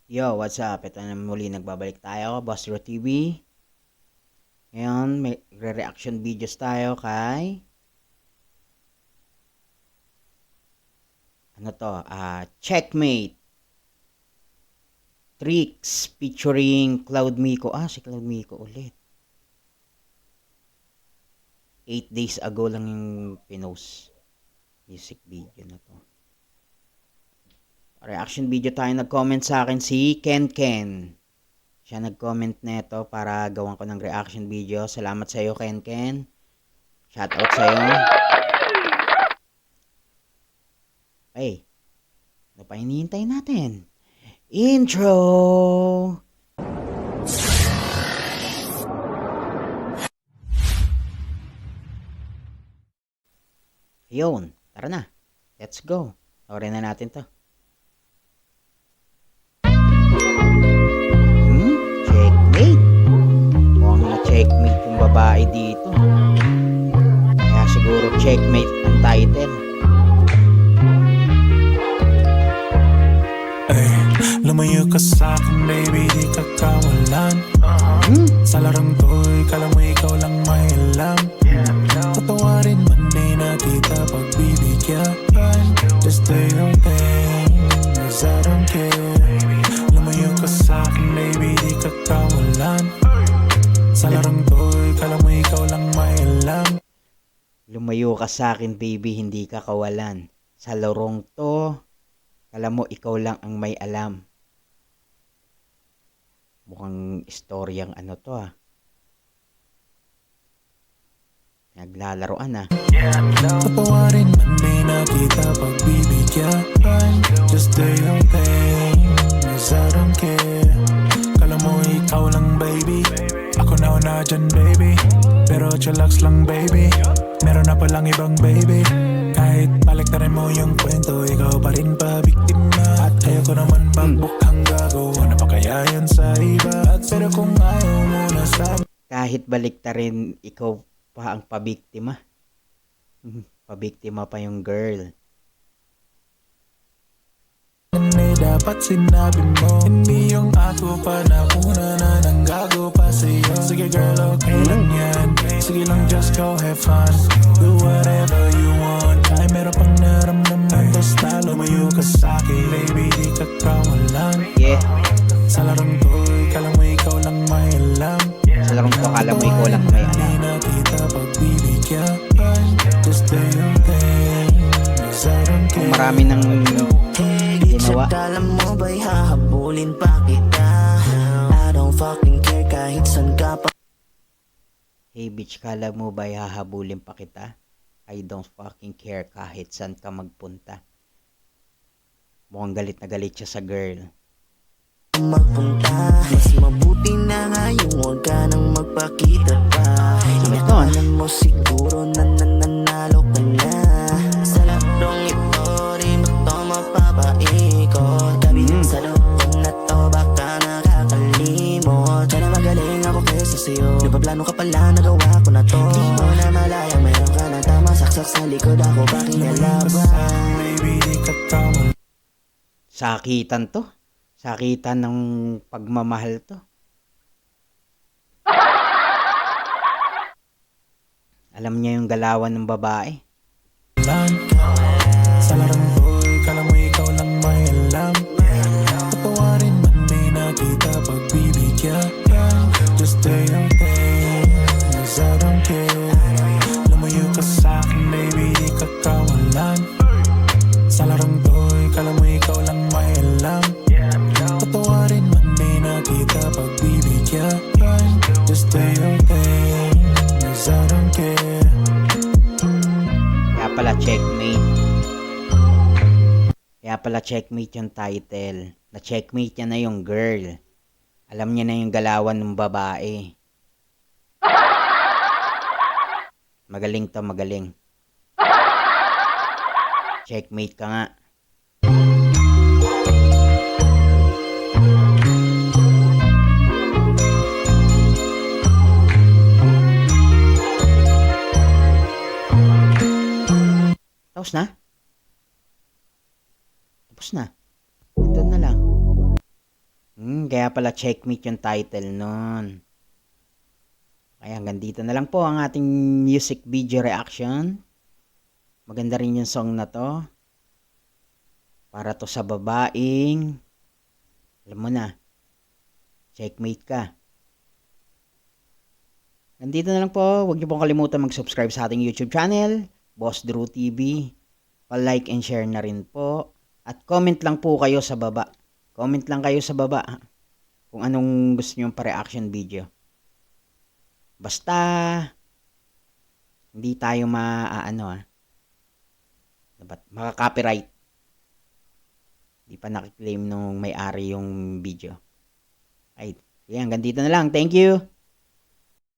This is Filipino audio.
Yo, what's up? Ito na muli nagbabalik tayo, Boss Ro TV. Ngayon, may reaction videos tayo kay Checkmate Tricks featuring Cloud Miko. Si Cloud Miko ulit. 8 days ago lang yung pinost music video na to. Reaction video tayo, nag-comment sa akin si Ken Ken. Siya nag-comment nito para gawan ko ng reaction video. Salamat sa iyo, Ken Ken. Shoutout sa iyo. Hey, ano pa hinihintay natin? Intro! Ayun, tara na. Let's go. Orin na natin to. Checkmate. Mukhang na-checkmate yung babae dito. Kaya siguro checkmate ang title. Lumayo ka sa'kin, baby, di ka kawalan. Sa larong to'y kala mo ikaw lang may alam. Tatawarin man di na kita pagbibigyan. Just do your thing, cause I don't care. Lumayo ka sa'kin, baby, di ka kawalan. Sa larong to'y kala mo ikaw lang may alam. Lumayo ka sa'kin, baby, hindi ka kawalan. Sa larong to, kala mo ikaw lang ang may alam. Mukhang istoryang ano to Naglalaroan Tatawarin man di na kita pagbibigyan. Just do your thing, cause I don't care. Kala mo ikaw lang, baby. Ako na dyan, baby. Pero chillax lang, baby. Meron na palang ibang baby. Kahit baliktarin mo yung kwento, ikaw pa rin pa biktima. At ayoko naman magbukhang gago. Ano pa kaya yan sa iba? At pero kung ayaw mo na sa Kahit baliktarin, ikaw pa ang pabiktima. Pabiktima pa yung girl. dapat sinabi mo. Hindi yung ako pa na una na nanggago pa sa'yo. Sige girl, okay lang yan. Sige lang, just go have fun. Do whatever you want. Ay meron pang naramdaman, tos talo mayo ka sa'kin. Baby, di ka kawalan. Yeah. Sa larong to'y kala mo ikaw lang may alam. Sa larong to, kala mo ikaw lang may alam. Hindi na kita pagbibigyan. Just do your thing. Kung marami ng ginawa. Kala mo ba'y hahabulin pa kita? I don't fucking care kahit saan ka pa. Hey bitch, kala mo ba'y hahabulin pa kita? I don't fucking care kahit saan ka magpunta. Mukhang galit na galit siya sa girl. Magpunta, mas mabuti na nga yung huwag ka nang magpakita pa. Inakalan mo siguro na nananalo ka na. Sa larong ito, di mo to mapapaikot. Kabilang sa loob na to, baka nakakalimot. Sana magaling ako kesa sa'yo. Nagpaplano ka pala, nagawa ko na to. Di mo na malayang meron ka ng tama. Saksak sa likod ako, pakingalaban. Baby, di ka tama. Sakitan to. Sakitan ng pagmamahal to. Alam niya yung galawan ng babae. Sa larong to'y kala mo ikaw lang may alam. Patawarin man di na kita pagbibigyan. Just do your thing, cause I don't care. Lumayo ka sa'kin, baby, di ka kawalan. Sa larong to'y kala mo ikaw lang may alam. Patawarin man di na kita pagbibigyan. Just do your thing, cause I don't care. Kaya pala checkmate. Kaya pala checkmate yung title. Na-checkmate niya na yung girl. Alam niya na yung galawan ng babae. Magaling to, magaling. Checkmate ka nga. Tapos na? Tapos na. Ito na lang. Kaya pala checkmate yung title nun. Kaya hanggang dito na lang po ang ating music video reaction. Maganda rin yung song na to. Para to sa babaeng, alam mo na, checkmate ka. Nandito na lang po. Huwag niyo pong kalimutan mag-subscribe sa ating YouTube channel, Boss Drew TV. Pa-like and share na rin po. At comment lang po kayo sa baba. Comment lang kayo sa baba kung anong gusto niyo pa-reaction video. Basta hindi tayo maka-copyright. Hindi pa nakiklaim nung may-ari yung video. Ay, hanggang dito na lang. Thank you.